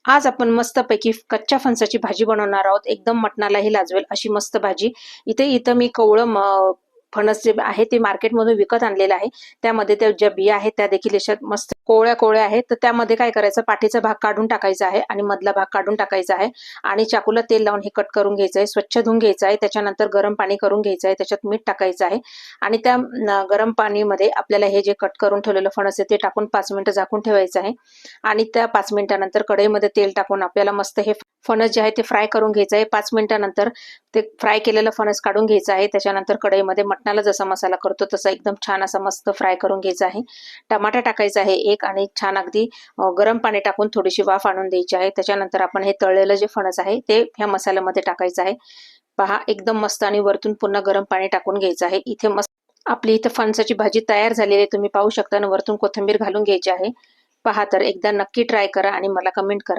आज आपण मस्तपैकी कच्च्या फणसाची भाजी बनवणार आहोत. एकदम मटणालाही लाजवेल अशी मस्त भाजी. इथं मी कवळं फणस जे आहे ते मार्केटमधून विकत आणलेलं आहे. त्यामध्ये त्या ज्या बिया आहेत त्या देखील अशा मस्त कोवळ्या आहेत. तर त्यामध्ये काय करायचं, पाठीचा भाग काढून टाकायचा आहे आणि मधला भाग काढून टाकायचा आहे आणि चाकूला तेल लावून हे कट करून घ्यायचं आहे. स्वच्छ धुवून घ्यायचं आहे. त्याच्यानंतर गरम पाणी करून घ्यायचं आहे. त्याच्यात मीठ टाकायचं आहे आणि त्या गरम पाणीमध्ये आपल्याला हे जे कट करून ठेवलेलं फणस आहे ते टाकून 5 मिनिटं झाकून ठेवायचं आहे आणि त्या 5 मिनिटानंतर कढईमध्ये तेल टाकून आपल्याला मस्त हे फणस जे आहे ते फ्राय करून घ्यायचं आहे. 5 मिनिटानंतर ते फ्राय केलेलं फणस काढून घ्यायचं आहे. त्याच्यानंतर कढईमध्ये मटणाला जसा मसाला करतो तसा एकदम छान असा मस्त फ्राय करून घ्यायचा आहे. टमाटा टाकायचा आहे एक आणि छान अगदी गरम पाणी टाकून थोडीशी वाफ आणून द्यायची आहे. त्याच्यानंतर आपण हे तळलेलं जे फणस आहे ते ह्या मसाल्यामध्ये टाकायचं आहे. पहा एकदम मस्त आणि वरतून पुन्हा गरम पाणी टाकून घ्यायचं आहे. इथे मस्त आपली इथे फणसाची भाजी तयार झालेली आहे. तुम्ही पाहू शकता आणि वरतून कोथिंबीर घालून घ्यायची आहे. पहा तर एकदा नक्की ट्राय करा आणि मला कमेंट करा.